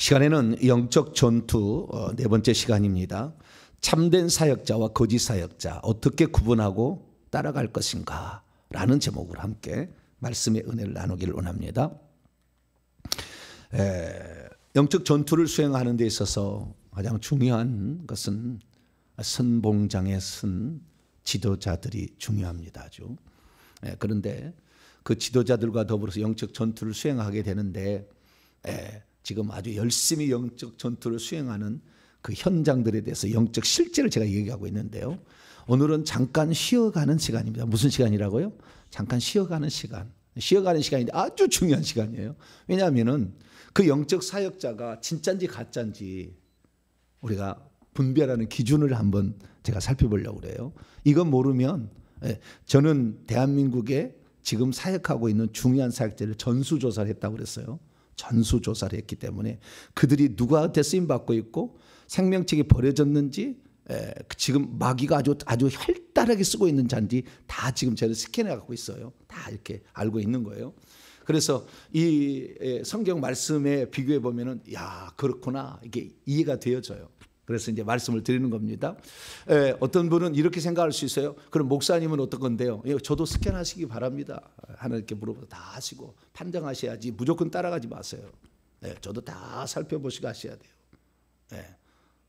시간에는 영적 전투 네 번째 시간입니다. 참된 사역자와 거짓 사역자 어떻게 구분하고 따라갈 것인가 라는 제목으로 함께 말씀의 은혜를 나누기를 원합니다. 영적 전투를 수행하는 데 있어서 가장 중요한 것은 선봉장에 선 지도자들이 중요합니다. 아주. 그런데 그 지도자들과 더불어서 영적 전투를 수행하게 되는데 지금 아주 열심히 영적 전투를 수행하는 그 현장들에 대해서 영적 실제를 제가 얘기하고 있는데요. 오늘은 잠깐 쉬어가는 시간입니다. 무슨 시간이라고요? 잠깐 쉬어가는 시간. 쉬어가는 시간인데 아주 중요한 시간이에요. 왜냐하면은 그 영적 사역자가 진짜인지 가짜인지 우리가 분별하는 기준을 한번 제가 살펴보려고 그래요. 이건 모르면 저는 대한민국에 지금 사역하고 있는 중요한 사역자를 전수조사를 했다고 그랬어요. 전수조사를 했기 때문에 그들이 누구한테 쓰임받고 있고 생명책이 버려졌는지 지금 마귀가 아주 활달하게 쓰고 있는 잔지 다 지금 저를 스캔해 갖고 있어요. 다 이렇게 알고 있는 거예요. 그래서 이 성경 말씀에 비교해 보면은 야 그렇구나 이게 이해가 되어져요. 그래서 이제 말씀을 드리는 겁니다. 어떤 분은 이렇게 생각할 수 있어요. 그럼 목사님은 어떤 건데요? 저도 스캔하시기 바랍니다. 하나님께 물어보고 다 하시고 판정하셔야지 무조건 따라가지 마세요. 저도 다 살펴보시고 하셔야 돼요.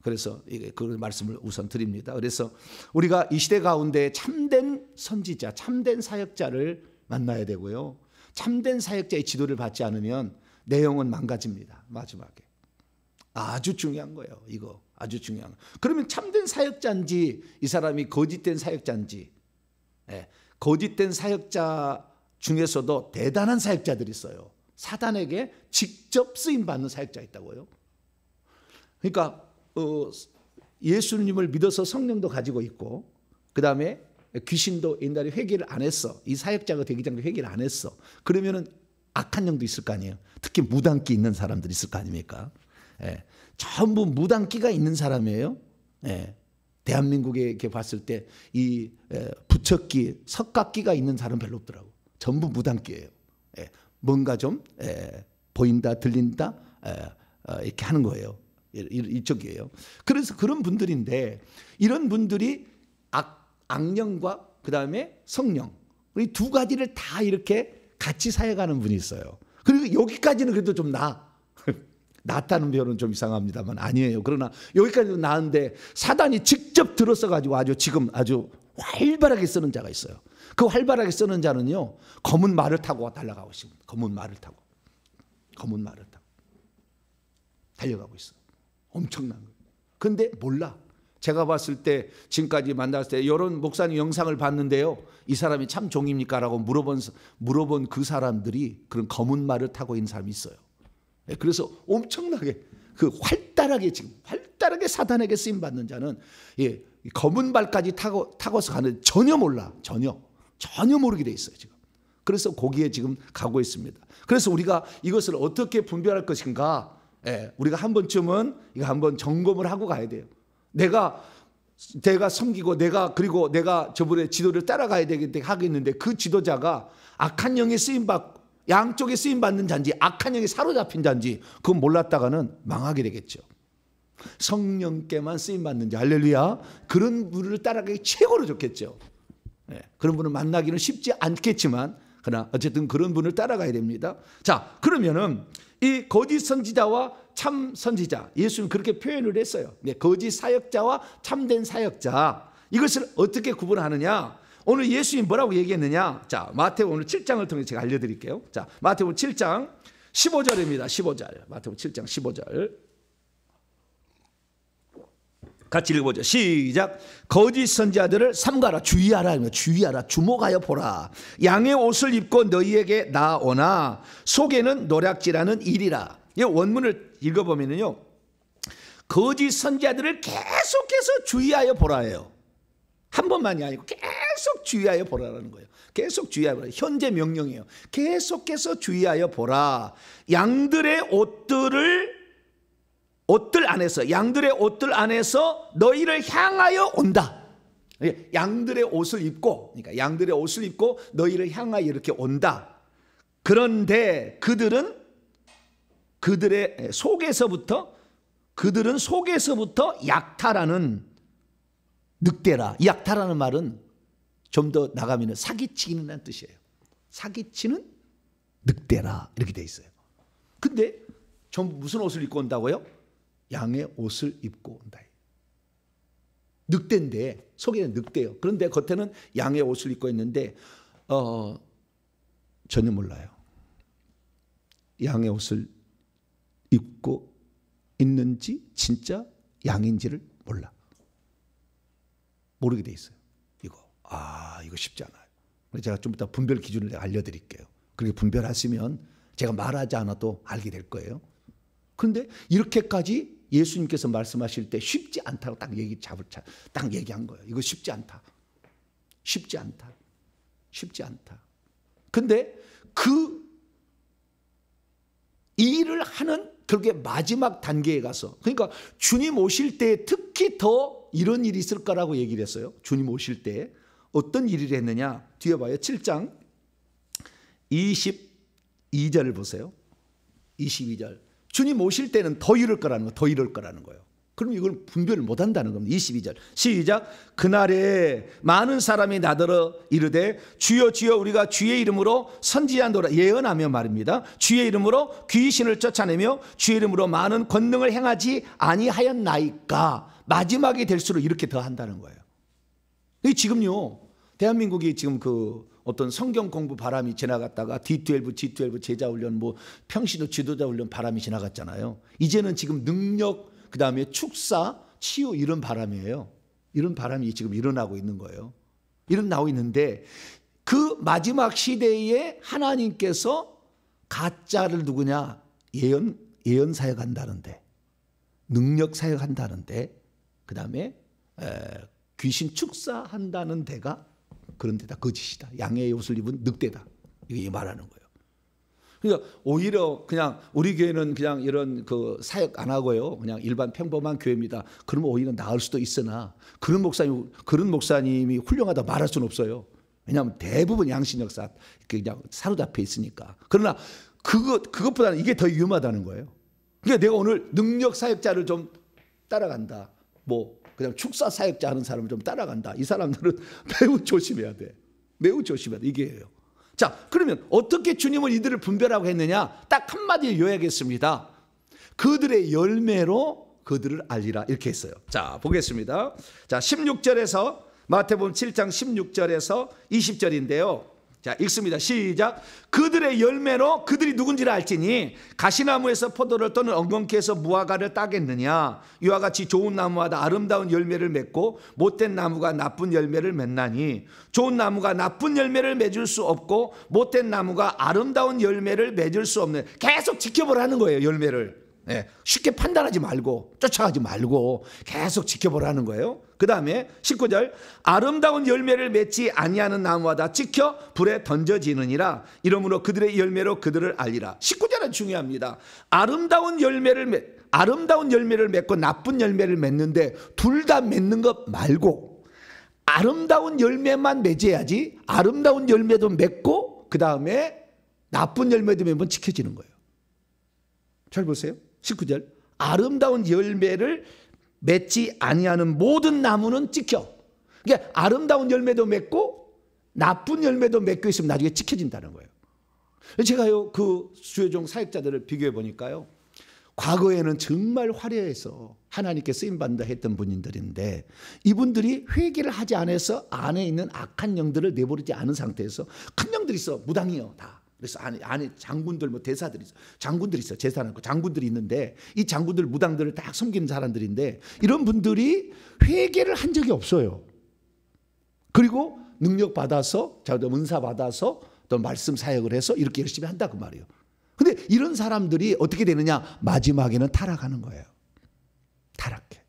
그래서 그 말씀을 우선 드립니다. 그래서 우리가 이 시대 가운데 참된 선지자, 참된 사역자를 만나야 되고요. 참된 사역자의 지도를 받지 않으면 내 영은 망가집니다. 마지막에. 아주 중요한 거예요. 이거 아주 중요한 거. 그러면 참된 사역자인지 이 사람이 거짓된 사역자인지 거짓된 사역자 중에서도 대단한 사역자들이 있어요. 사단에게 직접 쓰임받는 사역자 있다고요. 그러니까 예수님을 믿어서 성령도 가지고 있고 그 다음에 귀신도 옛날에 회개를 안 했어. 이 사역자가 되기 전에 회개를 안 했어. 그러면은 악한 영도 있을 거 아니에요. 특히 무당기 있는 사람들이 있을 거 아닙니까? 전부 무당기가 있는 사람이에요. 대한민국에 이렇게 봤을 때 이 부처기, 석각기가 있는 사람 별로 없더라고. 전부 무당기예요. 뭔가 좀 보인다, 들린다 이렇게 하는 거예요. 이쪽이에요. 그래서 그런 분들인데 이런 분들이 악령과 그 다음에 성령 이 두 가지를 다 이렇게 같이 사역하는 분이 있어요. 그리고 여기까지는 그래도 좀 낫다는 표현은 좀 이상합니다만 아니에요. 그러나 여기까지는 나은데 사단이 직접 들어서 가지고 지금 아주 활발하게 쓰는 자가 있어요. 그 활발하게 쓰는 자는요 검은 말을 타고 달려가고 있습니다. 검은 말을 타고 달려가고 있어요. 엄청난 거예요. 그런데 몰라. 제가 봤을 때 지금까지 만났을 때 이런 목사님 영상을 봤는데요. 이 사람이 참 종입니까? 라고 물어본 그 사람들이 그런 검은 말을 타고 있는 사람이 있어요. 그래서 엄청나게 활달하게 사단에게 쓰임 받는 자는 검은 발까지 타고서 가는 전혀 몰라. 전혀 모르게 돼 있어요, 지금. 그래서 거기에 지금 가고 있습니다. 그래서 우리가 이것을 어떻게 분별할 것인가? 우리가 한 번쯤은 이거 한번 점검을 하고 가야 돼요. 내가 섬기고 그리고 내가 저분의 지도를 따라가야 하겠는데 그 지도자가 악한 영에 쓰임 받고 양쪽에 쓰임 받는 자인지 악한 영에 사로잡힌 자인지 그건 몰랐다가는 망하게 되겠죠. 성령께만 쓰임 받는지 할렐루야. 그런 분을 따라가기 최고로 좋겠죠. 그런 분을 만나기는 쉽지 않겠지만 그러나 어쨌든 그런 분을 따라가야 됩니다. 자, 그러면은 이 거짓 선지자와 참 선지자 예수는 그렇게 표현을 했어요. 거짓 사역자와 참된 사역자 이것을 어떻게 구분하느냐? 오늘 예수님이 뭐라고 얘기했느냐? 자, 마태복음 오늘 7장을 통해서 제가 알려드릴게요. 자, 마태복음 7장 15절입니다. 15절. 마태복음 7장 15절. 같이 읽어보죠. 시작. 거짓 선지자들을 삼가라, 주의하라, 주목하여 보라. 양의 옷을 입고 너희에게 나오나 속에는 노략질하는 일이라. 이 원문을 읽어보면요, 거짓 선지자들을 계속해서 주의하여 보라예요. 한 번만이 아니고 계속 주의하여 보라라는 거예요. 계속 주의하여 보라. 현재 명령이에요. 계속해서 주의하여 보라. 양들의 양들의 옷들 안에서 너희를 향하여 온다. 양들의 옷을 입고, 그러니까 양들의 옷을 입고 너희를 향하여 이렇게 온다. 그런데 그들은 그들의 속에서부터, 그들은 속에서부터 약탈하는 늑대라. 이 약탈하는 말은 좀 더 나가면 사기치기는 뜻이에요. 사기치는 늑대라 이렇게 돼 있어요. 근데 전 무슨 옷을 입고 온다고요? 양의 옷을 입고 온다. 늑대인데 속에는 늑대예요. 그런데 겉에는 양의 옷을 입고 있는데 전혀 몰라요. 양의 옷을 입고 있는지 진짜 양인지를 몰라. 모르게 돼 있어요. 이거 쉽지 않아요. 제가 좀 이따 분별 기준을 알려드릴게요. 그렇게 분별하시면 제가 말하지 않아도 알게 될 거예요. 그런데 이렇게까지 예수님께서 말씀하실 때 쉽지 않다고 딱 얘기한 거예요. 이거 쉽지 않다. 쉽지 않다. 쉽지 않다. 근데 그 일을 하는 결국에 마지막 단계에 가서, 그러니까 주님 오실 때 특히 더 이런 일이 있을 거라고 얘기를 했어요. 주님 오실 때 어떤 일을 했느냐. 뒤에 봐요. 7장 22절을 보세요. 22절. 주님 오실 때는 더 이럴 거라는 거예요. 더 이럴 거라는 거예요. 그럼 이걸 분별을 못 한다는 겁니다. 22절 시작. 그날에 많은 사람이 나더러 이르되 주여 주여 우리가 주의 이름으로 선지자노라. 예언하며 말입니다. 주의 이름으로 귀신을 쫓아내며 주의 이름으로 많은 권능을 행하지 아니하였나이까. 마지막이 될수록 이렇게 더 한다는 거예요. 지금요 대한민국이 지금 그 어떤 성경 공부 바람이 지나갔다가 D12, G12 제자 훈련, 뭐 평신도 지도자 훈련 바람이 지나갔잖아요. 이제는 지금 능력, 그 다음에 축사, 치유 이런 바람이에요. 이런 바람이 지금 일어나고 있는 거예요. 일어나고 있는데 그 마지막 시대에 하나님께서 가짜를 누구냐? 예언 사역한다는데, 능력 사역한다는데, 그 다음에 귀신 축사한다는 데가 그런 데다 거짓이다. 양의 옷을 입은 늑대다. 이게 말하는 거예요. 그러니까 오히려 그냥 우리 교회는 그냥 이런 그 사역 안 하고요. 그냥 일반 평범한 교회입니다. 그러면 오히려 나을 수도 있으나 그런 목사님이 훌륭하다 말할 수는 없어요. 왜냐하면 대부분 양신 역사 그냥 사로잡혀 있으니까. 그러나 그것보다는 이게 더 위험하다는 거예요. 그러니까 내가 오늘 능력 사역자를 좀 따라간다. 뭐 그냥 축사 사역자 하는 사람을 좀 따라간다. 이 사람들은 매우 조심해야 돼. 매우 조심해야 돼. 이게예요. 자, 그러면 어떻게 주님은 이들을 분별하고 했느냐? 딱 한마디로 요약했습니다. 그들의 열매로 그들을 알리라. 이렇게 했어요. 자, 보겠습니다. 자, 16절에서 마태복음 7장 16절에서 20절인데요. 자, 읽습니다. 시작. 그들의 열매로 그들이 누군지를 알지니 가시나무에서 포도를 또는 엉겅퀴에서 무화과를 따겠느냐. 이와 같이 좋은 나무마다 아름다운 열매를 맺고 못된 나무가 나쁜 열매를 맺나니 좋은 나무가 나쁜 열매를 맺을 수 없고 못된 나무가 아름다운 열매를 맺을 수 없는. 계속 지켜보라는 거예요. 열매를. 네, 쉽게 판단하지 말고 쫓아가지 말고 계속 지켜보라는 거예요. 그 다음에 19절 아름다운 열매를 맺지 아니하는 나무마다 찍혀 불에 던져지느니라. 이러므로 그들의 열매로 그들을 알리라. 19절은 중요합니다. 아름다운 열매를 맺고 나쁜 열매를 맺는데 둘 다 맺는 것 말고 아름다운 열매만 맺어야지. 아름다운 열매도 맺고 그 다음에 나쁜 열매도 맺으면 지켜지는 거예요. 잘 보세요. 19절 아름다운 열매를 맺지 아니하는 모든 나무는 찍혀. 그러니까 아름다운 열매도 맺고 나쁜 열매도 맺고 있으면 나중에 찍혀진다는 거예요. 제가요 그 수요종 사역자들을 비교해 보니까요, 과거에는 정말 화려해서 하나님께 쓰임받는다 했던 분들인데 이분들이 회개를 하지 않아서 안에 있는 악한 영들을 내버리지 않은 상태에서 큰 영들이 있어. 무당이요 다. 그래서 안에 장군들 뭐 대사들이 있어. 장군들이 있어. 제사하는 장군들이 있는데 이 장군들 무당들을 딱 섬기는 사람들인데 이런 분들이 회개를 한 적이 없어요. 그리고 능력 받아서 은사 받아서 또 말씀 사역을 해서 이렇게 열심히 한다 그 말이에요. 근데 이런 사람들이 어떻게 되느냐? 마지막에는 타락하는 거예요. 타락해.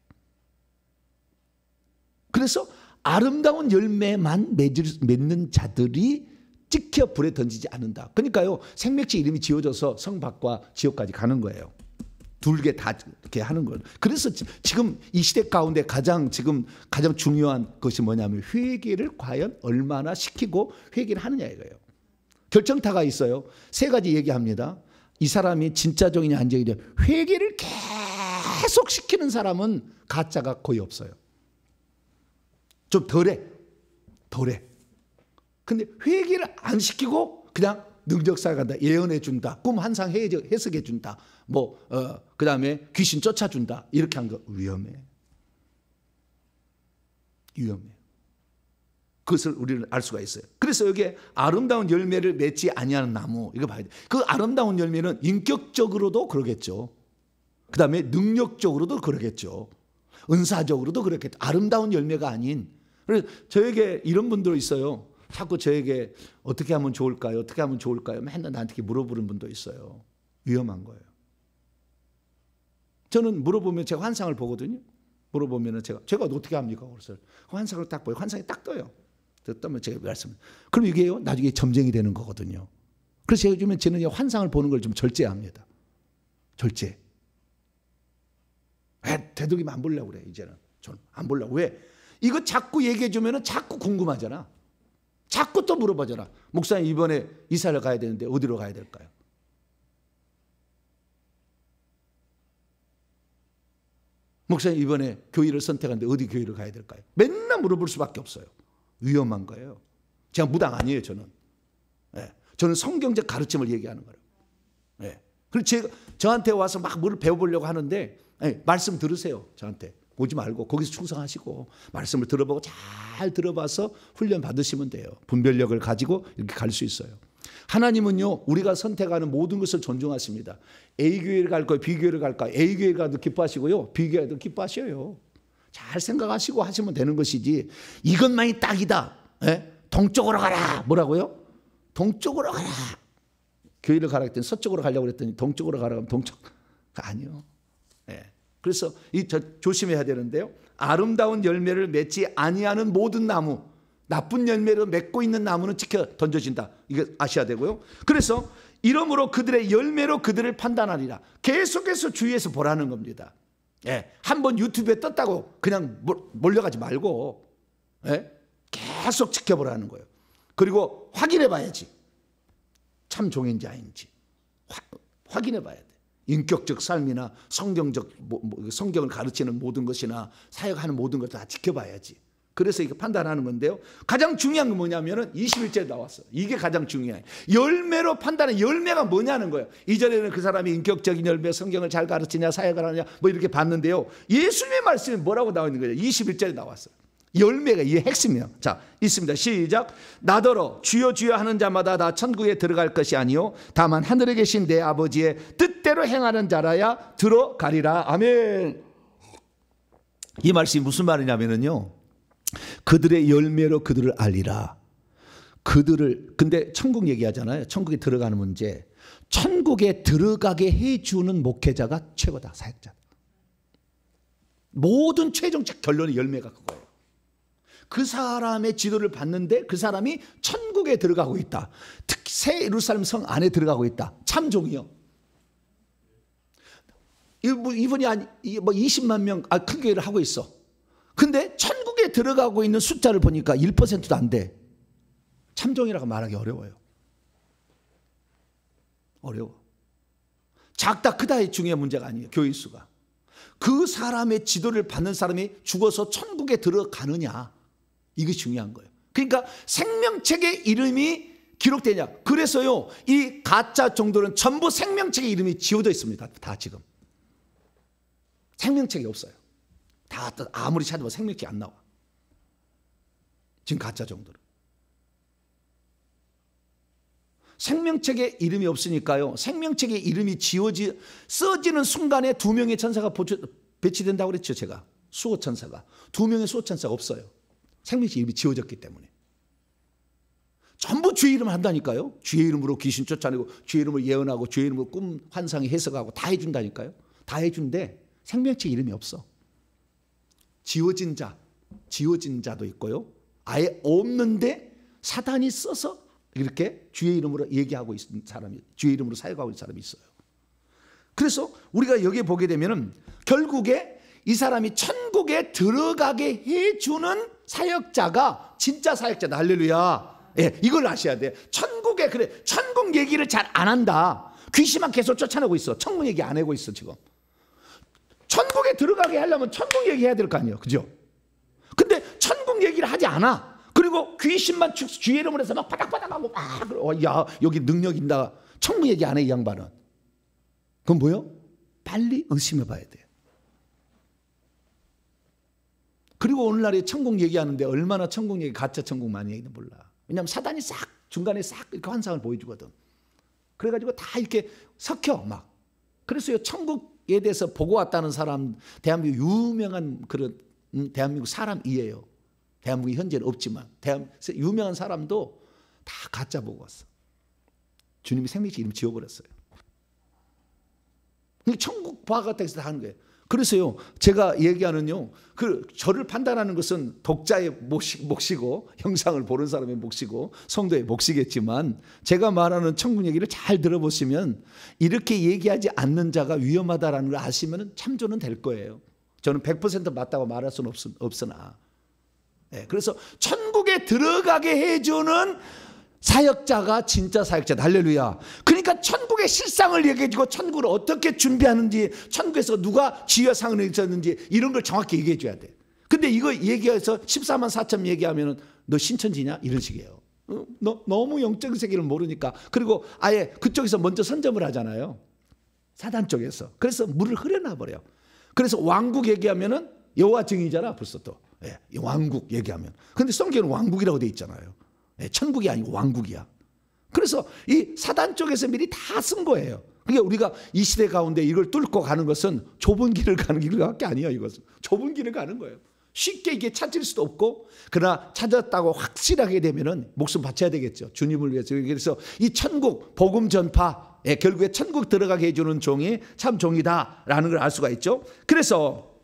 그래서 아름다운 열매만 맺는 자들이 찍혀 불에 던지지 않는다. 그러니까요 생명체 이름이 지어져서 성밖과 지옥까지 가는 거예요. 둘게 다 이렇게 하는 거예요. 그래서 지금 이 시대 가운데 가장 중요한 것이 뭐냐면 회개를 과연 얼마나 시키고 회개를 하느냐 이거예요. 결정타가 있어요. 세 가지 얘기합니다. 이 사람이 진짜 종이냐 안 종이냐 회개를 계속 시키는 사람은 가짜가 거의 없어요. 좀 덜해. 근데 회개를 안 시키고 그냥 능력사에 간다, 예언해 준다, 꿈 환상 해석해 준다, 그 다음에 귀신 쫓아준다, 이렇게 한 거 위험해. 그것을 우리는 알 수가 있어요. 그래서 여기에 아름다운 열매를 맺지 아니하는 나무, 이거 봐야 돼. 그 아름다운 열매는 인격적으로도 그러겠죠. 그 다음에 능력적으로도 그러겠죠. 은사적으로도 그렇겠죠. 아름다운 열매가 아닌. 그래서 저에게 이런 분도 있어요. 자꾸 저에게 어떻게 하면 좋을까요? 어떻게 하면 좋을까요? 맨날 나한테 이렇게 물어보는 분도 있어요. 위험한 거예요. 저는 물어보면 제가 환상을 보거든요. 물어보면 제가 어떻게 합니까? 그래서 환상을 딱 보여. 환상이 딱 떠요. 뜨면 제가 말씀. 그럼 이게요, 나중에 점쟁이 되는 거거든요. 그래서 제가 요즘에 저는 환상을 보는 걸 좀 절제합니다. 절제. 되도록이면 안 보려고 그래, 이제는. 저는 안 보려고. 왜? 이거 자꾸 얘기해 주면 자꾸 궁금하잖아. 자꾸 또 물어보잖아. 목사님, 이번에 이사를 가야 되는데 어디로 가야 될까요? 목사님, 이번에 교회를 선택하는데 어디 교회를 가야 될까요? 맨날 물어볼 수밖에 없어요. 위험한 거예요. 제가 무당 아니에요, 저는. 네. 저는 성경적 가르침을 얘기하는 거예요. 네. 그래서 저한테 와서 막 뭘 배워보려고 하는데, 네, 말씀 들으세요. 저한테 오지 말고 거기서 충성하시고 말씀을 들어보고 잘 들어봐서 훈련 받으시면 돼요. 분별력을 가지고 이렇게 갈 수 있어요. 하나님은요, 우리가 선택하는 모든 것을 존중하십니다. A교회를 갈 거예요, B교회를 갈까요? A교회를 가도 기뻐하시고요, B교회도 기뻐하셔요. 잘 생각하시고 하시면 되는 것이지, 이것만이 딱이다, 동쪽으로 가라. 뭐라고요? 동쪽으로 가라. 교회를 가라 했더니 서쪽으로 가려고 그랬더니 동쪽으로 가라 하면 동쪽 아니요. 그래서 조심해야 되는데요, 아름다운 열매를 맺지 아니하는 모든 나무, 나쁜 열매를 맺고 있는 나무는 지켜 던져진다. 이거 아셔야 되고요. 그래서 이러므로 그들의 열매로 그들을 판단하리라. 계속해서 주위에서 보라는 겁니다. 한번 유튜브에 떴다고 그냥 몰려가지 말고 계속 지켜보라는 거예요. 그리고 확인해 봐야지. 참 종인지 아닌지 확인해 봐야 돼. 인격적 삶이나 성경적 성경을 가르치는 모든 것이나 사역하는 모든 것 다 지켜봐야지. 그래서 이거 판단하는 건데요, 가장 중요한 건 뭐냐면은 21절에 나왔어요. 이게 가장 중요해요. 열매로 판단해. 열매가 뭐냐는 거예요. 이전에는 그 사람이 인격적인 열매, 성경을 잘 가르치냐, 사역을 하느냐 이렇게 봤는데요, 예수님의 말씀이 뭐라고 나와 있는 거예요? 21절에 나왔어요. 열매가 이게 핵심이에요. 자, 있습니다. 시작. 나더러 주여 주여 하는 자마다 다 천국에 들어갈 것이 아니요 다만 하늘에 계신 내 아버지의 뜻대로 행하는 자라야 들어가리라. 아멘. 이 말씀이 무슨 말이냐면요, 그들의 열매로 그들을 알리라. 근데 천국 얘기하잖아요. 천국에 들어가는 문제. 천국에 들어가게 해주는 목회자가 최고다. 사역자. 모든 최종적 결론의 열매가 그거예요. 그 사람의 지도를 받는데 그 사람이 천국에 들어가고 있다. 특히 새 예루살렘 성 안에 들어가고 있다. 참종이요. 이분이 20만 명 큰 교회를 하고 있어. 근데 천국에 들어가고 있는 숫자를 보니까 1%도 안 돼. 참종이라고 말하기 어려워요. 어려워. 작다 크다의 중요한 문제가 아니에요. 교회 수가. 그 사람의 지도를 받는 사람이 죽어서 천국에 들어가느냐, 이게 중요한 거예요. 그러니까 생명책의 이름이 기록되냐. 그래서요, 이 가짜 종들은 전부 생명책의 이름이 지워져 있습니다. 다 지금 생명책이 없어요. 다 아무리 찾아봐도 생명책이 안 나와. 지금 가짜 종들은 생명책에 이름이 없으니까요, 생명책에 이름이 써지는 순간에 2명의 천사가 배치된다고 그랬죠. 제가 수호천사가 2명의 수호천사가 없어요. 생명책 이름이 지워졌기 때문에. 전부 주의 이름을 한다니까요. 주의 이름으로 귀신 쫓아내고 주의 이름으로 예언하고 주의 이름으로 꿈 환상이 해석하고 다 해준다니까요. 다 해준데 생명책 이름이 없어. 지워진 자도 있고요, 아예 없는데 사단이 써서 이렇게 주의 이름으로 얘기하고 있는 사람이, 주의 이름으로 사역하고 있는 사람이 있어요. 그래서 우리가 여기에 보게 되면은 결국에 이 사람이 천국에 들어가게 해주는 사역자가 진짜 사역자다. 할렐루야. 이걸 아셔야 돼. 천국 얘기를 잘 안 한다. 귀신만 계속 쫓아내고 있어. 천국 얘기 안 하고 있어 지금. 천국에 들어가게 하려면 천국 얘기해야 될 거 아니에요, 그죠? 근데 천국 얘기를 하지 않아. 그리고 귀신만 주의 이름으로 해서 막 바닥바닥하고 막, 야 여기 능력 있다. 천국 얘기 안 해 이 양반은. 그건 뭐요? 빨리 의심해 봐야 돼. 그리고 오늘날에 천국 얘기하는데 얼마나 천국 얘기, 가짜 천국 많이 얘기는 몰라. 왜냐하면 사단이 싹 중간에 싹 이렇게 환상을 보여주거든. 그래가지고 다 이렇게 섞여 막. 그래서 천국에 대해서 보고 왔다는 사람, 대한민국 유명한 그런 대한민국 사람이에요. 대한민국에 현재는 없지만 유명한 사람도 다 가짜 보고 왔어. 주님이 생명식 이름 지워버렸어요. 천국 봐갔다 해서 다 하는 거예요. 그래서요, 제가 얘기하는요, 저를 판단하는 것은 독자의 몫이고 형상을 보는 사람의 몫이고 성도의 몫이겠지만, 제가 말하는 천국 얘기를 잘 들어보시면 이렇게 얘기하지 않는 자가 위험하다라는 걸 아시면 참조는 될 거예요. 저는 100% 맞다고 말할 수는 없으나, 그래서 천국에 들어가게 해주는 사역자가 진짜 사역자다. 할렐루야. 그러니까 천국의 실상을 얘기해주고 천국을 어떻게 준비하는지, 천국에서 누가 지휘상을 해줬는지 이런 걸 정확히 얘기해 줘야 돼. 근데 이거 얘기해서 14만 4천 얘기하면 너 신천지냐? 이런 식이에요. 너 너무 영적인 세계를 모르니까. 그리고 아예 그쪽에서 먼저 선점을 하잖아요. 사단 쪽에서. 그래서 물을 흐려놔버려. 그래서 왕국 얘기하면은 여호와 증이잖아 벌써 또. 왕국 얘기하면. 근데 성경은 왕국이라고 돼 있잖아요. 천국이 아니고 왕국이야. 그래서 이 사단 쪽에서 미리 다 쓴 거예요. 그러니까 우리가 이 시대 가운데 이걸 뚫고 가는 것은 좁은 길을 가는 길밖에 아니에요. 이것은 좁은 길을 가는 거예요. 쉽게 이게 찾을 수도 없고, 그러나 찾았다고 확실하게 되면은 목숨 바쳐야 되겠죠. 주님을 위해서. 그래서 이 천국 복음 전파, 결국에 천국 들어가게 해주는 종이 참 종이다라는 걸 알 수가 있죠. 그래서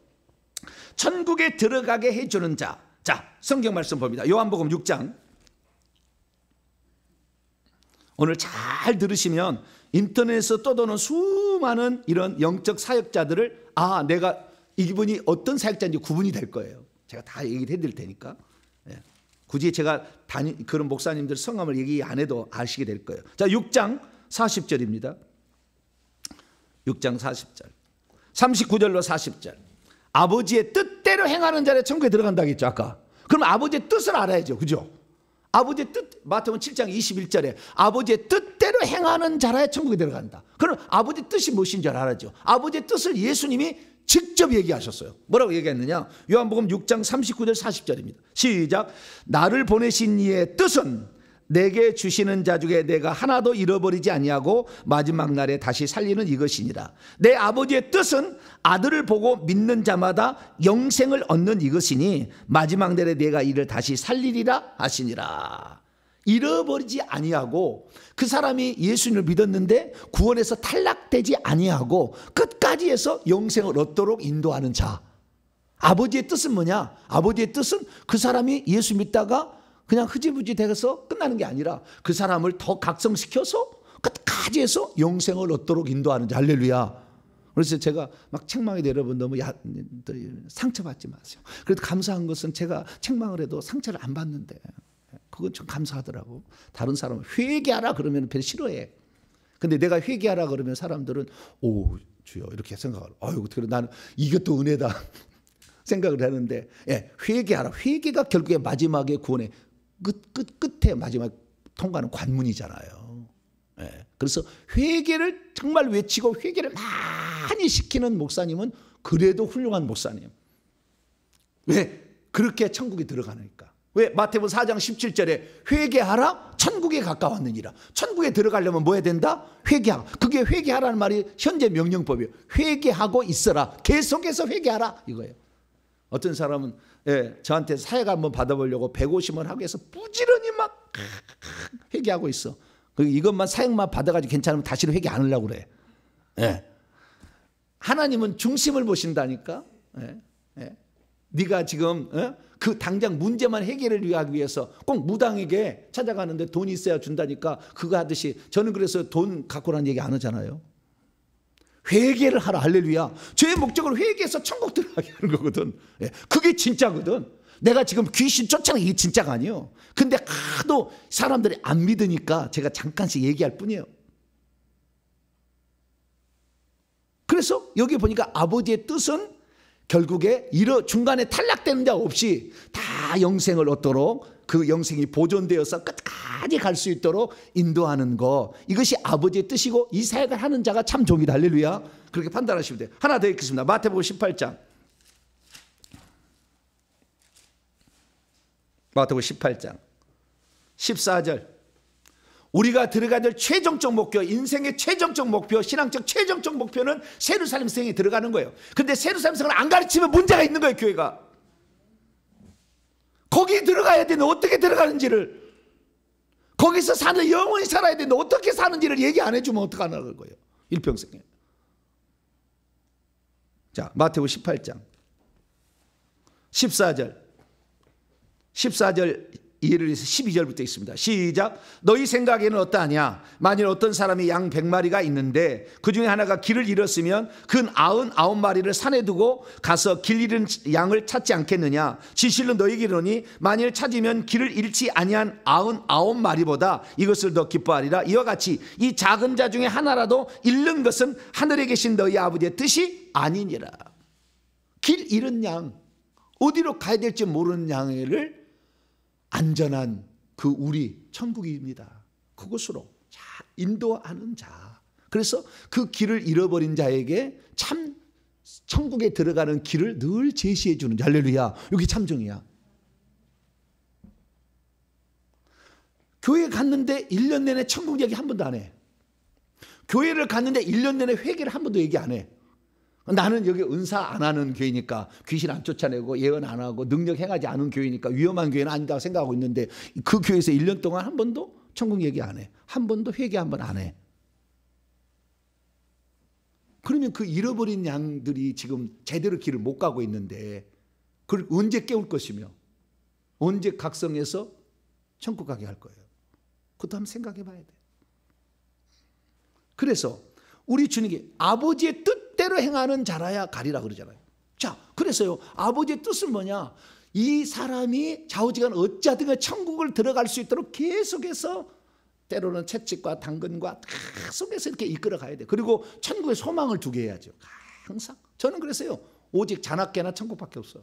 천국에 들어가게 해주는 자, 성경 말씀 봅니다. 요한복음 6장. 오늘 잘 들으시면 인터넷에서 떠도는 수많은 이런 영적 사역자들을 내가 이분이 어떤 사역자인지 구분이 될 거예요. 제가 다 얘기를 해드릴 테니까. 굳이 제가 그런 목사님들 성함을 얘기 안 해도 아시게 될 거예요. 자, 6장 40절입니다. 6장 40절. 39절로 40절. 아버지의 뜻대로 행하는 자는 천국에 들어간다고 했죠, 아까. 그럼 아버지의 뜻을 알아야죠. 그죠? 아버지의 뜻, 마태복음 7장 21절에 아버지의 뜻대로 행하는 자라야 천국에 들어간다. 그럼 아버지의 뜻이 무엇인 줄 알아야죠. 아버지의 뜻을 예수님이 직접 얘기하셨어요. 뭐라고 얘기했느냐? 요한복음 6장 39절 40절입니다. 시작. 나를 보내신 이의 뜻은 내게 주시는 자 중에 내가 하나도 잃어버리지 아니하고 마지막 날에 다시 살리는 이것이니라. 내 아버지의 뜻은 아들을 보고 믿는 자마다 영생을 얻는 이것이니 마지막 날에 내가 이를 다시 살리리라 하시니라. 잃어버리지 아니하고, 그 사람이 예수님을 믿었는데 구원에서 탈락되지 아니하고 끝까지 해서 영생을 얻도록 인도하는 자. 아버지의 뜻은 뭐냐? 아버지의 뜻은 그 사람이 예수 믿다가 그냥 흐지부지 돼서 끝나는 게 아니라 그 사람을 더 각성시켜서 끝까지 해서 영생을 얻도록 인도하는 자. 할렐루야. 그래서 제가 막 책망해도 여러분 너무 상처받지 마세요. 그래도 감사한 것은 제가 책망을 해도 상처를 안 받는데 그건 좀 감사하더라고. 다른 사람은 회개하라 그러면 별로 싫어해. 근데 내가 회개하라 그러면 사람들은 오 주여 이렇게 생각을. 아유 그래 나는 이것도 은혜다 생각을 하는데, 회개하라. 회개가 결국에 마지막에 구원의 끝에 마지막 통과하는 관문이잖아요. 그래서 회개를 정말 외치고 회개를 많이 시키는 목사님은 그래도 훌륭한 목사님. 왜? 그렇게 천국에 들어가니까. 왜? 마태복음 4장 17절에 회개하라 천국에 가까웠느니라. 천국에 들어가려면 뭐 해야 된다? 회개하라. 그게 회개하라는 말이 현재 명령법이에요. 회개하고 있어라. 계속해서 회개하라 이거예요. 어떤 사람은 저한테 사역 한번 받아보려고 150원 하고 해서 부지런히 막 회개하고 있어. 이것만 사역만 받아가지고 괜찮으면 다시는 회개 안 하려고 그래. 하나님은 중심을 보신다니까. 네가 지금 그 당장 문제만 해결을 하기 위해서 꼭 무당에게 찾아가는데 돈이 있어야 준다니까 그거 하듯이, 저는 그래서 돈 갖고라는 얘기 안 하잖아요. 회개를 하라. 할렐루야. 죄의 목적을 회개해서 천국 들어가게 하는 거거든. 그게 진짜거든. 내가 지금 귀신 쫓아내는 게 진짜가 아니에요. 근데 하도 사람들이 안 믿으니까 제가 잠깐씩 얘기할 뿐이에요. 그래서 여기 보니까 아버지의 뜻은 결국에 중간에 탈락되는 자 없이 다 영생을 얻도록, 그 영생이 보존되어서 끝까지 갈 수 있도록 인도하는 거, 이것이 아버지의 뜻이고 이 사역을 하는 자가 참 종이다. 할렐루야. 그렇게 판단하시면 돼요. 하나 더 읽겠습니다. 마태복음 18장. 마태복음 18장 14절. 우리가 들어가야 될 최종적 목표, 인생의 최종적 목표, 신앙적 최종적 목표는 세루살렘 성에 들어가는 거예요. 근데 세루살렘 성을 안 가르치면 문제가 있는 거예요. 교회가 거기 들어가야 되는데 어떻게 들어가는지를, 거기서 사는, 영원히 살아야 되는데 어떻게 사는지를 얘기 안 해주면 어떡하는 거예요. 일평생에. 자, 마태복음 18장 14절 이해를 위해서 12절부터 있습니다. 시작. 너희 생각에는 어떠하냐? 만일 어떤 사람이 양 100마리가 있는데 그 중에 하나가 길을 잃었으면 그 99마리를 산에 두고 가서 길 잃은 양을 찾지 않겠느냐? 진실로 너희에게 이르노니 만일 찾으면 길을 잃지 아니한 99마리보다 이것을 더 기뻐하리라. 이와 같이 이 작은 자 중에 하나라도 잃는 것은 하늘에 계신 너희 아버지의 뜻이 아니니라. 길 잃은 양, 어디로 가야 될지 모르는 양을 안전한 그 우리 천국입니다. 그곳으로 인도하는 자. 그래서 그 길을 잃어버린 자에게 참 천국에 들어가는 길을 늘 제시해 주는 자. 할렐루야. 여기 참정이야. 교회 갔는데 1년 내내 천국 얘기 한 번도 안 해. 교회를 갔는데 1년 내내 회개를 한 번도 얘기 안 해. 나는 여기 은사 안 하는 교회니까, 귀신 안 쫓아내고 예언 안 하고 능력 행하지 않은 교회니까 위험한 교회는 아니다 생각하고 있는데, 그 교회에서 1년 동안 한 번도 천국 얘기 안 해. 한 번도 회개 한 번 안 해. 그러면 그 잃어버린 양들이 지금 제대로 길을 못 가고 있는데 그걸 언제 깨울 것이며 언제 각성해서 천국 가게 할 거예요. 그것도 한번 생각해 봐야 돼. 그래서 우리 주님이 아버지의 뜻대로 행하는 자라야 가리라 그러잖아요. 자, 그래서요, 아버지의 뜻은 뭐냐? 이 사람이 좌우지간 어찌하든 천국을 들어갈 수 있도록 계속해서 때로는 채찍과 당근과 계속해서 이렇게 이끌어 가야 돼. 그리고 천국에 소망을 두게 해야죠. 항상. 저는 그래서요, 오직 자나깨나 천국밖에 없어.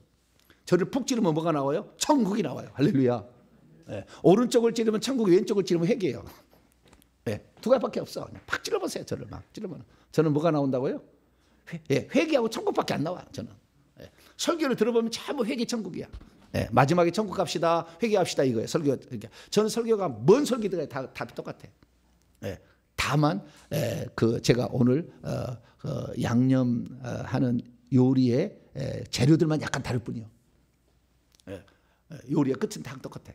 저를 푹 찌르면 뭐가 나와요? 천국이 나와요. 할렐루야. 네. 오른쪽을 찌르면 천국, 왼쪽을 찌르면 회개예요. 네. 두 가지밖에 없어. 그냥 팍 찔러보세요. 저를 막 찔러보면. 저는 뭐가 나온다고요? 회개하고 천국밖에 안 나와. 저는. 네. 설교를 들어보면 전부 회개 천국이야. 네. 마지막에 천국 갑시다, 회개합시다 이거예요. 설교. 저는 설교가 뭔 설교든 다 똑같아. 네. 다만 그 제가 오늘 양념하는 요리의 재료들만 약간 다를 뿐이요. 요리의 끝은 다 똑같아.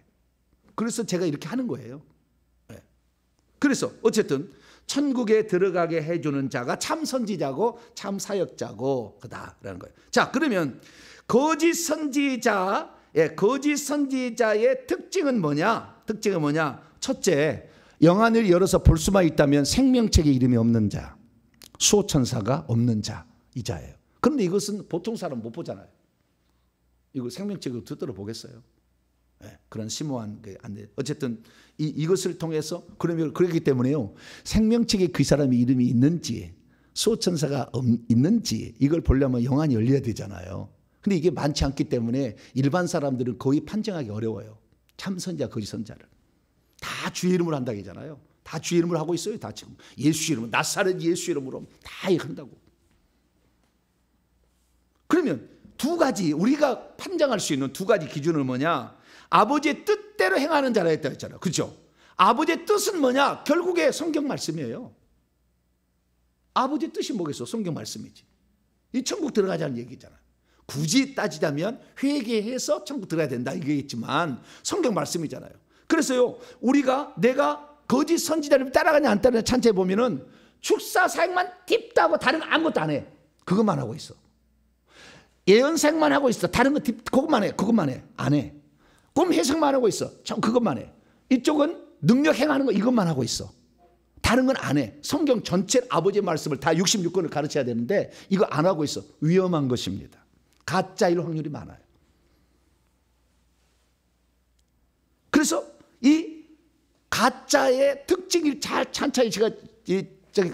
그래서 제가 이렇게 하는 거예요. 그래서 어쨌든 천국에 들어가게 해주는 자가 참 선지자고 참 사역자고 그다라는 거예요. 자, 그러면 거짓 선지자의 특징은 뭐냐? 특징은 뭐냐? 첫째, 영안을 열어서 볼 수만 있다면 생명책에 이름이 없는 자, 수호천사가 없는 자, 이 자예요. 그런데 이것은 보통 사람 못 보잖아요. 이거 생명책을 듣도록 보겠어요? 네, 그런 심오한 게 안 돼. 어쨌든 이것을 통해서 그렇기 때문에요, 생명책에 그 사람의 이름이 있는지 수호천사가 있는지 이걸 보려면 영안이 열려야 되잖아요. 근데 이게 많지 않기 때문에 일반 사람들은 거의 판정하기 어려워요. 참 선지자, 거짓 선지자를. 다 주의 이름으로 한다고 하잖아요. 다 주의 이름으로 하고 있어요. 다 지금 예수 이름으로, 나사렛 예수 이름으로 다 한다고. 그러면 두 가지, 우리가 판정할 수 있는 두 가지 기준은 뭐냐? 아버지의 뜻대로 행하는 자라 했다 했잖아요. 그렇죠? 아버지의 뜻은 뭐냐? 결국에 성경 말씀이에요. 아버지의 뜻이 뭐겠어? 성경 말씀이지. 이 천국 들어가자는 얘기잖아요. 굳이 따지자면 회개해서 천국 들어가야 된다 이게있지만 성경 말씀이잖아요. 그래서요, 내가 거짓 선지자를 따라가냐 안 따라가냐 찬치에 보면은 축사 사역만 딥다고 다른 거 아무것도 안 해. 그것만 하고 있어. 예언 사역만 하고 있어. 다른 거 그것만 해. 안 해. 꿈 해석만 하고 있어. 그것만 해. 이쪽은 능력 행하는 거 이것만 하고 있어. 다른 건 안 해. 성경 전체 아버지의 말씀을 다 66권을 가르쳐야 되는데 이거 안 하고 있어. 위험한 것입니다. 가짜일 확률이 많아요. 그래서 이 가짜의 특징이 잘 찬찬히 제가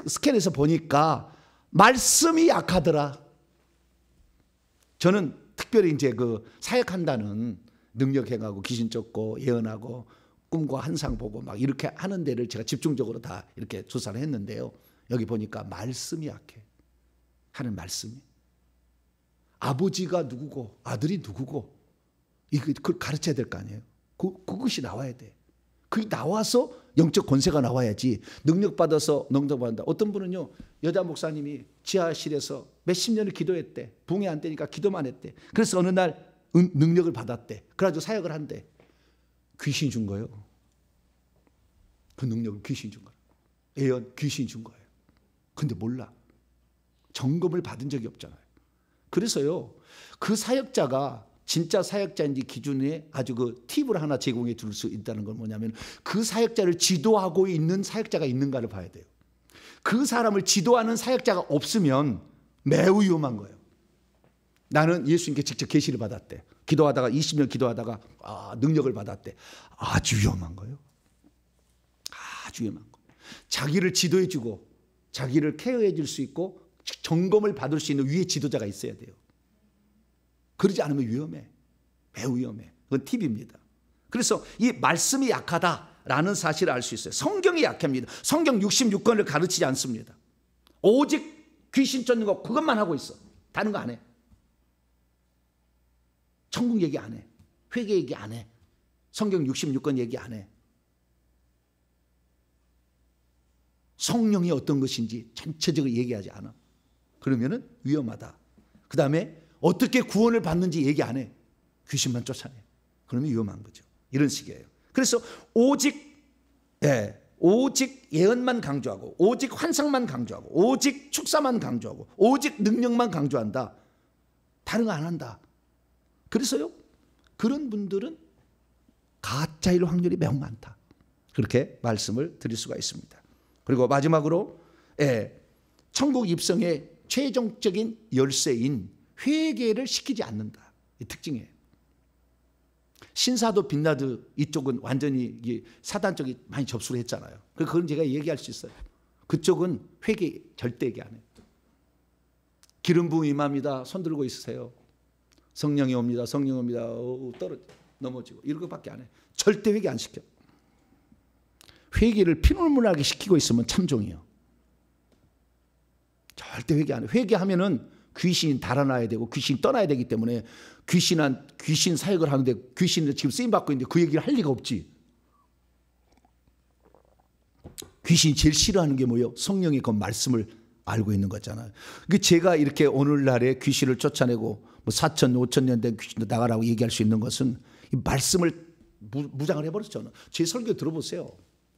스캔해서 보니까 말씀이 약하더라. 저는 특별히 이제 그 사역한다는 능력 행하고 귀신 쫓고 예언하고 꿈과 환상 보고 막 이렇게 하는 데를 제가 집중적으로 다 이렇게 조사를 했는데요. 여기 보니까 말씀이 약해. 하는 말씀이. 아버지가 누구고 아들이 누구고 그걸 가르쳐야 될 거 아니에요. 그것이 나와야 돼. 그게 나와서 영적 권세가 나와야지. 능력 받아서 능력받는다. 어떤 분은요, 여자 목사님이 지하실에서 몇십 년을 기도했대. 붕이 안 되니까 기도만 했대. 그래서 어느 날 능력을 받았대. 그래가지고 사역을 한대. 귀신 준 거예요. 그 능력을 귀신 준 거예요. 예언 귀신 준 거예요. 근데 몰라. 점검을 받은 적이 없잖아요. 그래서요, 그 사역자가 진짜 사역자인지 기준에 아주 그 팁을 하나 제공해 줄 수 있다는 건 뭐냐면, 그 사역자를 지도하고 있는 사역자가 있는가를 봐야 돼요. 그 사람을 지도하는 사역자가 없으면 매우 위험한 거예요. 나는 예수님께 직접 계시를 받았대. 기도하다가 20년 기도하다가 능력을 받았대. 아주 위험한 거예요. 아주 위험한 거. 자기를 지도해 주고 자기를 케어해 줄 수 있고 점검을 받을 수 있는 위에 지도자가 있어야 돼요. 그러지 않으면 위험해. 매우 위험해. 그건 팁입니다. 그래서 이 말씀이 약하다라는 사실을 알 수 있어요. 성경이 약합니다. 성경 66권을 가르치지 않습니다. 오직 귀신 쫓는 거 그것만 하고 있어. 다른 거 안 해. 천국 얘기 안 해. 회개 얘기 안 해. 성경 66권 얘기 안 해. 성령이 어떤 것인지 전체적으로 얘기하지 않아. 그러면은 위험하다. 그 다음에 어떻게 구원을 받는지 얘기 안 해. 귀신만 쫓아내. 그러면 위험한 거죠. 이런 식이에요. 그래서 오직 예언만 강조하고 오직 환상만 강조하고 오직 축사만 강조하고 오직 능력만 강조한다. 다른 거 안 한다. 그래서요, 그런 분들은 가짜일 확률이 매우 많다. 그렇게 말씀을 드릴 수가 있습니다. 그리고 마지막으로 천국 입성의 최종적인 열쇠인 회개를 시키지 않는다. 이 특징이에요. 신사도 빈나드 이쪽은 완전히 사단 쪽이 많이 접수를 했잖아요. 그건 제가 얘기할 수 있어요. 그쪽은 회개 절대 얘기 안 해요. 기름 부음 임합니다. 손 들고 있으세요. 성령이 옵니다. 성령 옵니다. 넘어지고 이런 것밖에 안 해. 절대 회개 안 시켜. 회개를 피눈물나게 시키고 있으면 참종이요. 절대 회개 안 해. 회개하면은 귀신이 달아나야 되고 귀신이 떠나야 되기 때문에 귀신 사역을 하는데 귀신을 지금 쓰임받고 있는데 그 얘기를 할 리가 없지. 귀신이 제일 싫어하는 게 뭐예요? 성령의 그 말씀을 알고 있는 거잖아요. 제가 이렇게 오늘날에 귀신을 쫓아내고 4천, 5천 년 된 귀신도 나가라고 얘기할 수 있는 것은 이 말씀을 무장을 해버렸죠. 제 설교 들어보세요.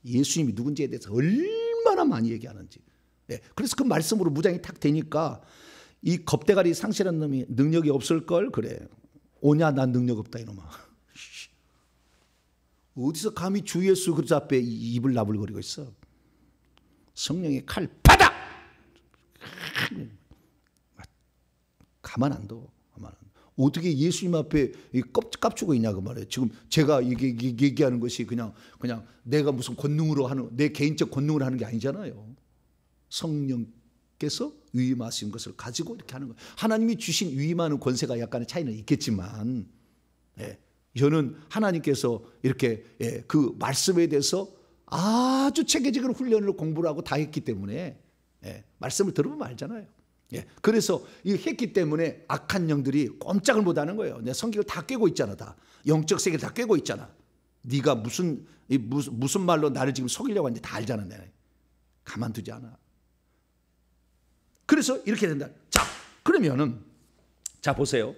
예수님이 누군지에 대해서 얼마나 많이 얘기하는지. 그래서 그 말씀으로 무장이 탁 되니까 이 겁대가리 상실한 놈이 능력이 없을걸? 그래. 오냐? 난 능력 없다 이놈아. 어디서 감히 주 예수 그리스도 앞에 입을 나불거리고 있어. 성령의 칼 받아! 가만 안 둬. 어떻게 예수님 앞에 깝추고 있냐 그 말이에요. 지금 제가 얘기하는 것이 그냥 내가 무슨 권능으로 하는, 내 개인적 권능으로 하는 게 아니잖아요. 성령께서 위임하신 것을 가지고 이렇게 하는 거예요. 하나님이 주신 위임하는 권세가 약간의 차이는 있겠지만, 저는 하나님께서 이렇게 그 말씀에 대해서 아주 체계적으로 훈련을 공부를 하고 다 했기 때문에 말씀을 들으면 알잖아요. 그래서 이 했기 때문에 악한 영들이 꼼짝을 못하는 거예요. 내 성경을 다 꿰고 있잖아. 다 영적 세계를 다 꿰고 있잖아. 네가 무슨 말로 나를 지금 속이려고 하는지 다 알잖아. 내가 가만두지 않아. 그래서 이렇게 된다. 자, 그러면은 보세요.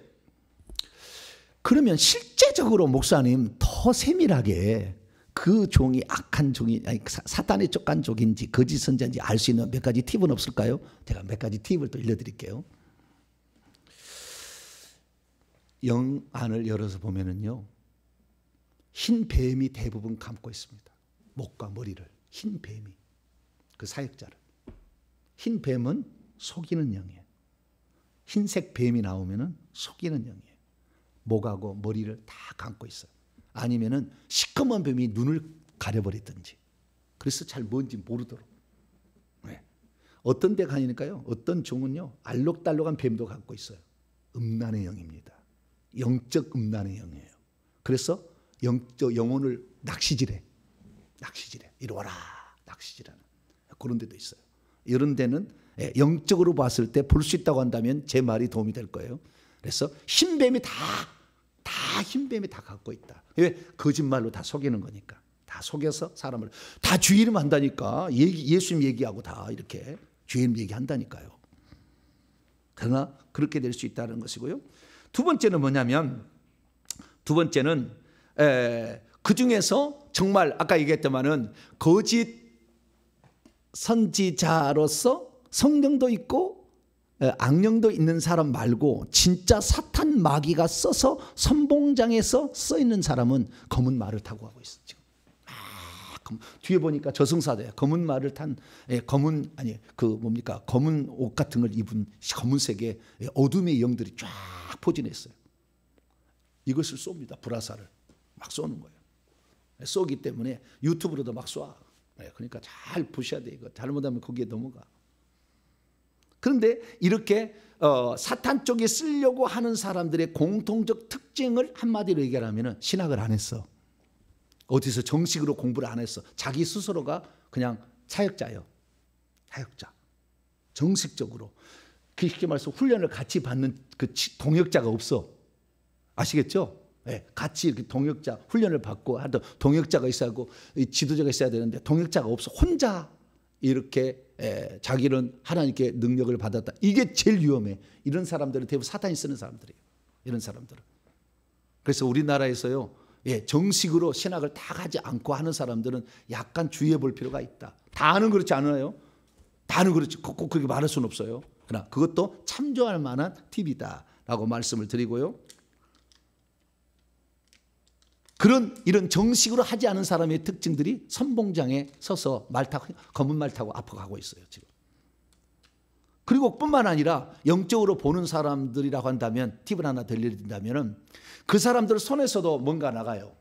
그러면 실제적으로 목사님 더 세밀하게 그 종이 악한 종이 사탄의 쫓간 종인지 거짓 선자인지 알 수 있는 몇 가지 팁은 없을까요? 제가 몇 가지 팁을 또 알려드릴게요. 영 안을 열어서 보면은요, 흰 뱀이 대부분 감고 있습니다. 목과 머리를 흰 뱀이, 그 사역자를. 흰 뱀은 속이는 영이에요. 흰색 뱀이 나오면은 속이는 영이에요. 목하고 머리를 다 감고 있어요. 아니면은 시커먼 뱀이 눈을 가려버리든지. 그래서 잘 뭔지 모르도록. 어떤 데 가니까요. 어떤 종은요. 알록달록한 뱀도 갖고 있어요. 음란의 영입니다. 영적 음란의 영이에요. 그래서 영혼을 낚시질해. 이리 와라. 낚시질하는 그런 데도 있어요. 이런 데는 영적으로 봤을 때 볼 수 있다고 한다면 제 말이 도움이 될 거예요. 그래서 흰뱀이 다 흰뱀이 다 갖고 있다. 왜? 거짓말로 다 속이는 거니까. 다 속여서 사람을 다 주의 이름 한다니까. 예수님 얘기하고 다 이렇게 주의 이름 얘기한다니까요. 그러나 그렇게 될 수 있다는 것이고요. 두 번째는 뭐냐면, 두 번째는 그 중에서 정말 아까 얘기했더만은 거짓 선지자로서 성령도 있고 악령도 있는 사람 말고 진짜 사탄 마귀가 써서 선봉장에서 써 있는 사람은 검은 말을 타고 가고 있어 지금. 뒤에 보니까 저승사자예요. 검은 말을 탄 검은 옷 같은 걸 입은 검은색의 어둠의 영들이 쫙 포진했어요. 이것을 쏩니다. 불화살을 막 쏘는 거예요. 쏘기 때문에 유튜브로도 막 쏴. 그러니까 잘 보셔야 돼. 이거 잘못하면 거기에 넘어가. 그런데 이렇게 사탄 쪽에 쓰려고 하는 사람들의 공통적 특징을 한마디로 얘기하면 신학을 안 했어. 어디서 정식으로 공부를 안 했어. 자기 스스로가 그냥 사역자예요. 사역자. 정식적으로. 쉽게 말해서 훈련을 같이 받는 그 동역자가 없어. 아시겠죠? 네, 같이 이렇게 동역자 훈련을 받고 하던 동역자가 있어야 하고 지도자가 있어야 되는데 동역자가 없어. 혼자 이렇게 자기는 하나님께 능력을 받았다. 이게 제일 위험해. 이런 사람들은 대부분 사탄이 쓰는 사람들이에요. 이런 사람들은. 그래서 우리나라에서요. 정식으로 신학을 다 가지 않고 하는 사람들은 약간 주의해 볼 필요가 있다. 다는 그렇지 않아요. 다는 그렇지. 꼭 그렇게 말할 수는 없어요. 그러나 그것도 참조할 만한 팁이다라고 말씀을 드리고요. 이런 정식으로 하지 않은 사람의 특징들이 선봉장에 서서 검은 말 타고 앞으로 가고 있어요 지금. 그리고 뿐만 아니라 영적으로 보는 사람들이라고 한다면 팁을 하나 들려드린다면 그 사람들 손에서도 뭔가 나가요.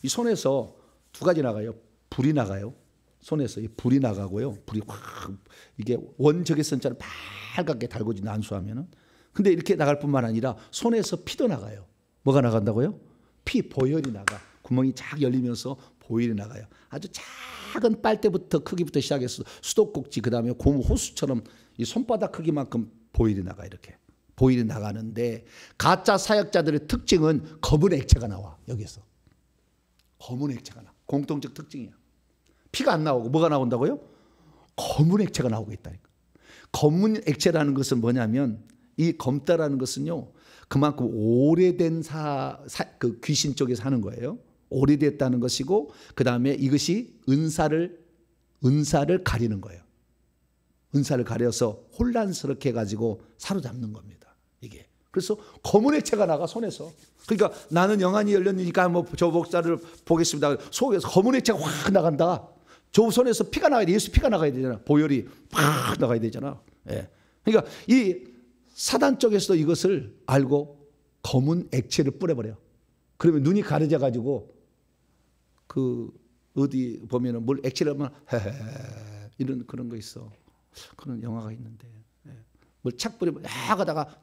이 손에서 두 가지 나가요. 불이 나가요. 손에서 불이 나가고요. 불이 확 이게 원적외선처럼 빨갛게 달궈진 안수하면은. 근데 이렇게 나갈 뿐만 아니라 손에서 피도 나가요. 뭐가 나간다고요? 피, 보혈이 나가. 구멍이 쫙 열리면서 보혈이 나가요. 아주 작은 빨대부터 크기부터 시작해서 수도꼭지 그다음에 고무 호수처럼 이 손바닥 크기만큼 보혈이 나가. 이렇게 보혈이 나가는데 가짜 사역자들의 특징은 검은 액체가 나와. 여기서 검은 액체가 나. 공통적 특징이야. 피가 안 나오고 뭐가 나온다고요? 검은 액체가 나오고 있다니까. 검은 액체라는 것은 뭐냐면 이 검다라는 것은요. 그만큼 오래된 그 귀신 쪽에서 하는 거예요. 오래됐다는 것이고 그 다음에 이것이 은사를 가리는 거예요. 은사를 가려서 혼란스럽게 해가지고 사로잡는 겁니다. 이게. 그래서 검은 액체가 나가 손에서. 그러니까 나는 영안이 열렸으니까 뭐 저 목사를 보겠습니다. 속에서 검은 액체가 확 나간다. 저 손에서 피가 나가야 돼. 예수 피가 나가야 되잖아. 보혈이 확 나가야 되잖아. 그러니까 이 사단 쪽에서도 이것을 알고 검은 액체를 뿌려버려. 그러면 눈이 가려져 가지고 그 어디 보면은 물 액체를 하면 이런 그런 거 있어. 그런 영화가 있는데 뭘 착 뿌리면 하다가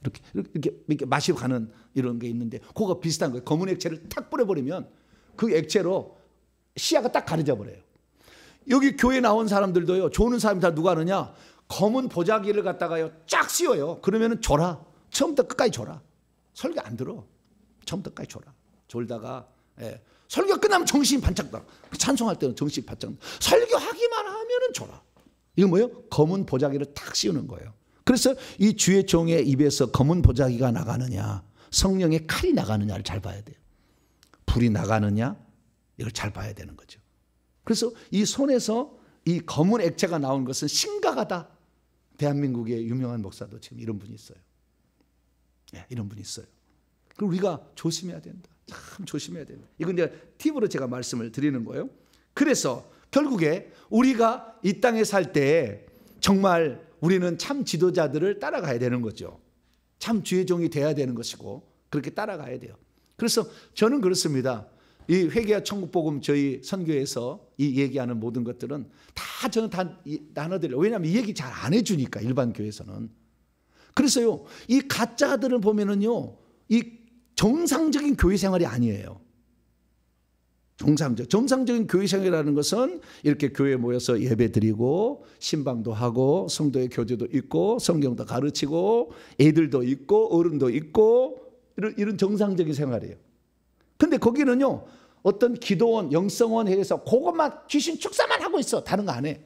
이렇게 마시고 가는 이런 게 있는데 그거 비슷한 거예요. 검은 액체를 탁 뿌려버리면 그 액체로 시야가 딱 가려져 버려요. 여기 교회 나온 사람들도요. 조는 사람이 다 누가 하느냐? 검은 보자기를 갖다가요 쫙 씌워요. 그러면은 졸아. 처음부터 끝까지 졸아. 설교 안 들어. 처음부터 끝까지 졸아. 졸다가 설교 끝나면 정신이 반짝 나. 찬송할 때는 정신이 반짝 나. 설교하기만 하면은 졸아. 이거 뭐예요? 검은 보자기를 탁 씌우는 거예요. 그래서 이 주의 종의 입에서 검은 보자기가 나가느냐, 성령의 칼이 나가느냐를 잘 봐야 돼요. 불이 나가느냐, 이걸 잘 봐야 되는 거죠. 그래서 이 손에서 이 검은 액체가 나온 것은 심각하다. 대한민국의 유명한 목사도 지금 이런 분이 있어요. 이런 분이 있어요. 그럼 우리가 조심해야 된다. 참 조심해야 된다. 이건 이제 팁으로 제가 말씀을 드리는 거예요. 그래서 결국에 우리가 이 땅에 살 때 정말 우리는 참 지도자들을 따라가야 되는 거죠. 참 주의 종이 돼야 되는 것이고 그렇게 따라가야 돼요. 그래서 저는 그렇습니다. 이 회개와 천국복음 저희 선교에서 이 얘기하는 모든 것들은 다 저는 다 나눠드려요. 왜냐하면 이 얘기 잘 안 해주니까 일반 교회에서는. 그래서요, 이 가짜들을 보면은요, 이 정상적인 교회 생활이 아니에요. 정상적인 교회 생활이라는 것은 이렇게 교회에 모여서 예배 드리고 신방도 하고 성도의 교제도 있고 성경도 가르치고 애들도 있고 어른도 있고 이런 정상적인 생활이에요. 근데 거기는요, 어떤 기도원, 영성원 해서 그것만 귀신 축사만 하고 있어. 다른 거 안 해.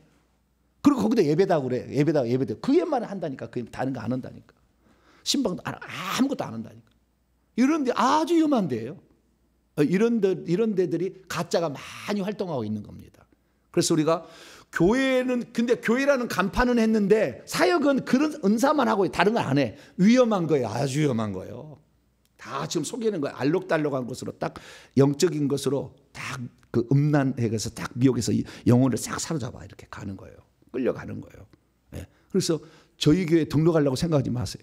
그리고 거기도 예배다 그래. 예배다. 그 예만 한다니까. 그 다른 거 안 한다니까. 신방도 아무것도 안 한다니까. 이런 데 아주 위험한 데예요. 이런 데들이 가짜가 많이 활동하고 있는 겁니다. 그래서 우리가 교회는, 근데 교회라는 간판은 했는데 사역은 그런 은사만 하고 다른 걸 안 해. 위험한 거예요. 아주 위험한 거예요. 다 지금 속이는 거예요. 알록달록한 것으로 딱 영적인 것으로 딱 그 음란해서 딱 미혹해서 영혼을 싹 사로잡아 이렇게 가는 거예요. 끌려가는 거예요. 네. 그래서 저희 교회 등록하려고 생각하지 마세요.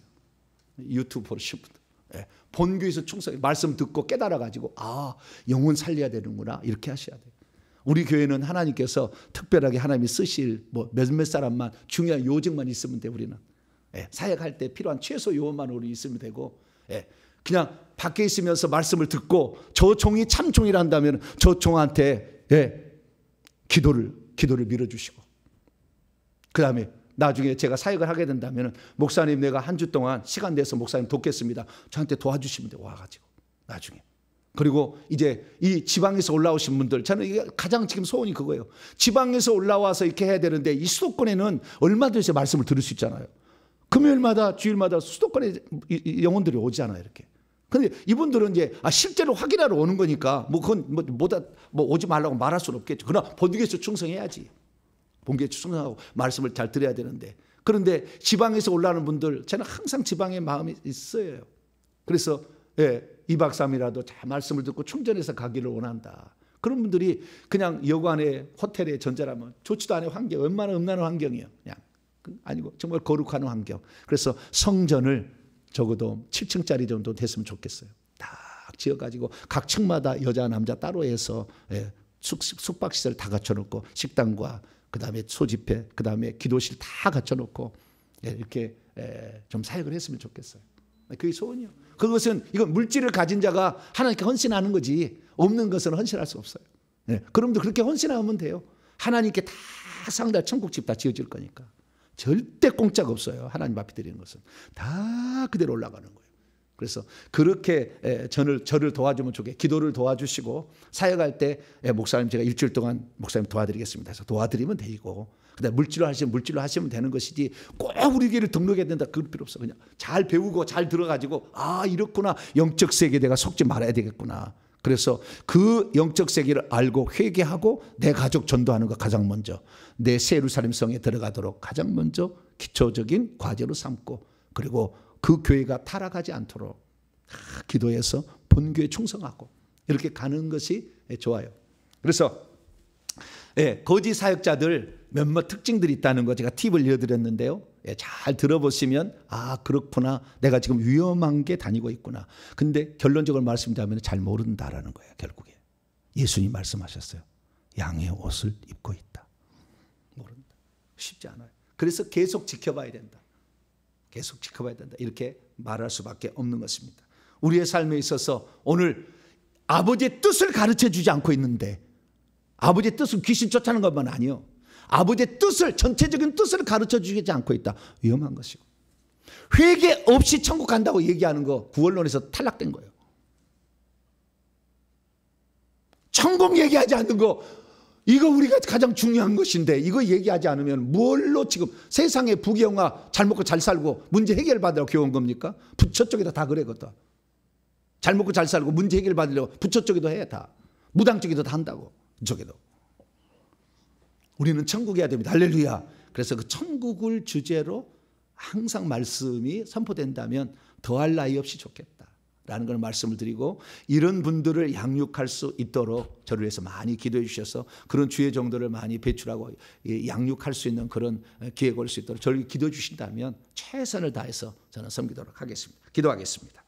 유튜브 보시는 분들. 네. 본교에서 충성히 말씀 듣고 깨달아가지고 영혼 살려야 되는구나 이렇게 하셔야 돼요. 우리 교회는 하나님께서 특별하게 하나님이 쓰실 뭐 몇몇 사람만 중요한 요직만 있으면 돼. 우리는 사역할 때 필요한 최소 요원만 우리 있으면 되고, 그냥 밖에 있으면서 말씀을 듣고 저 종이 참 종이라 한다면 저 종한테 기도를 밀어주시고, 그 다음에 나중에 제가 사역을 하게 된다면 목사님 내가 한 주 동안 시간 내서 목사님 돕겠습니다. 저한테 도와주시면 돼요. 와가지고 나중에. 그리고 이제 이 지방에서 올라오신 분들, 저는 이게 가장 지금 소원이 그거예요. 지방에서 올라와서 이렇게 해야 되는데 이 수도권에는 얼마든지 말씀을 들을 수 있잖아요. 금요일마다 주일마다 수도권에 영혼들이 오잖아요. 이렇게. 근데 이분들은 이제 실제로 확인하러 오는 거니까 그건 오지 말라고 말할 수는 없겠죠. 그러나 본교에서 충성해야지. 본교에 충성하고 말씀을 잘 들어야 되는데, 그런데 지방에서 올라오는 분들, 저는 항상 지방에 마음이 있어요. 그래서 2박 3일이라도 잘 말씀을 듣고 충전해서 가기를 원한다. 그런 분들이 그냥 여관에 호텔에 전자라면 좋지도 않은 환경, 얼마나 음란한 환경이에요. 그냥 아니고 정말 거룩한 환경. 그래서 성전을 적어도 7층짜리 정도 됐으면 좋겠어요. 딱 지어가지고 각 층마다 여자 남자 따로 해서 숙박시설 다 갖춰놓고 식당과 그 다음에 소집회, 그 다음에 기도실 다 갖춰놓고 이렇게 좀 사역을 했으면 좋겠어요. 그게 소원이요. 그것은 이건 물질을 가진 자가 하나님께 헌신하는 거지, 없는 것은 헌신할 수 없어요. 그럼도 그렇게 헌신하면 돼요. 하나님께 다 상달 천국 집 다 지어질 거니까. 절대 공짜가 없어요. 하나님 앞에 드리는 것은 다 그대로 올라가는 거예요. 그래서 그렇게 저를 도와주면 좋겠고, 기도를 도와주시고, 사역할 때 목사님 제가 일주일 동안 목사님 도와드리겠습니다 해서 도와드리면 되고, 그다음에 물질로 하시면 되는 것이지 꼭 우리 교회를 등록해야 된다 그럴 필요 없어. 그냥 잘 배우고 잘 들어가지고 이렇구나, 영적 세계에 내가 속지 말아야 되겠구나. 그래서 그 영적 세계를 알고 회개하고 내 가족 전도하는 거 가장 먼저, 내 새 예루살렘 성에 들어가도록 가장 먼저 기초적인 과제로 삼고, 그리고 그 교회가 타락하지 않도록 기도해서 본교에 충성하고 이렇게 가는 것이 좋아요. 그래서 거짓 사역자들 몇몇 특징들이 있다는 거 제가 팁을 이어드렸는데요. 잘 들어보시면 그렇구나, 내가 지금 위험한 게 다니고 있구나. 근데 결론적으로 말씀드리면 잘 모른다라는 거예요. 결국에 예수님 말씀하셨어요. 양의 옷을 입고 있다. 모른다. 쉽지 않아요. 그래서 계속 지켜봐야 된다. 계속 지켜봐야 된다. 이렇게 말할 수밖에 없는 것입니다. 우리의 삶에 있어서 오늘 아버지의 뜻을 가르쳐 주지 않고 있는데, 아버지의 뜻은 귀신 쫓아내는 것만 아니요, 아버지의 뜻을, 전체적인 뜻을 가르쳐 주지 않고 있다. 위험한 것이고, 회개 없이 천국 간다고 얘기하는 거 구원론에서 탈락된 거예요. 천국 얘기하지 않는 거, 이거 우리가 가장 중요한 것인데 이거 얘기하지 않으면 뭘로 지금 세상의 부귀영화 잘 먹고 잘 살고 문제 해결 받으려고 교회 온 겁니까? 부처 쪽에도 다 그래거든. 잘 먹고 잘 살고 문제 해결 받으려고 부처 쪽에도 해. 다 무당 쪽에도 다 한다고. 이쪽에도. 우리는 천국 해야 됩니다. 할렐루야. 그래서 그 천국을 주제로 항상 말씀이 선포된다면 더할 나위 없이 좋겠다라는 걸 말씀을 드리고, 이런 분들을 양육할 수 있도록 저를 위해서 많이 기도해 주셔서 그런 주의 정도를 많이 배출하고 양육할 수 있는 그런 기회가 올 수 있도록 저를 기도해 주신다면 최선을 다해서 저는 섬기도록 하겠습니다. 기도하겠습니다.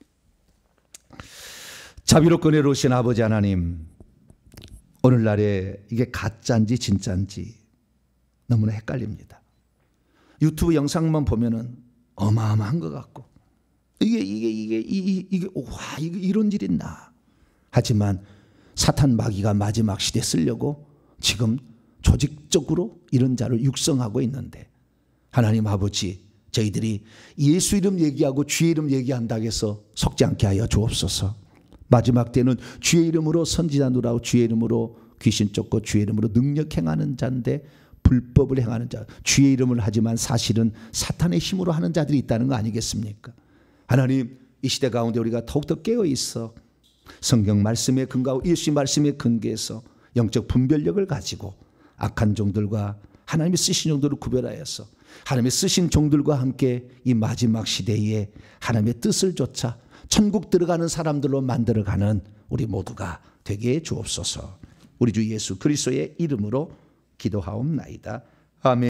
자비롭고 은혜로우신 아버지 하나님, 오늘날에 이게 가짜인지 진짜인지 너무나 헷갈립니다. 유튜브 영상만 보면은 어마어마한 것 같고 이게 이런 일이 있나. 하지만 사탄 마귀가 마지막 시대에 쓰려고 지금 조직적으로 이런 자를 육성하고 있는데, 하나님 아버지, 저희들이 예수 이름 얘기하고 주의 이름 얘기한다고 해서 속지 않게 하여 주옵소서. 마지막 때는 주의 이름으로 선지자 누라고 주의 이름으로 귀신 쫓고 주의 이름으로 능력 행하는 자인데, 불법을 행하는 자, 주의 이름을 하지만 사실은 사탄의 힘으로 하는 자들이 있다는 거 아니겠습니까? 하나님, 이 시대 가운데 우리가 더욱더 깨어 있어 성경 말씀에 근거하고 예수의 말씀에 근거해서 영적 분별력을 가지고 악한 종들과 하나님이 쓰신 종들을 구별하여서 하나님의 쓰신 종들과 함께 이 마지막 시대에 하나님의 뜻을 좇아 천국 들어가는 사람들로 만들어가는 우리 모두가 되게 해 주옵소서. 우리 주 예수 그리스도의 이름으로 기도하옵나이다. 아멘.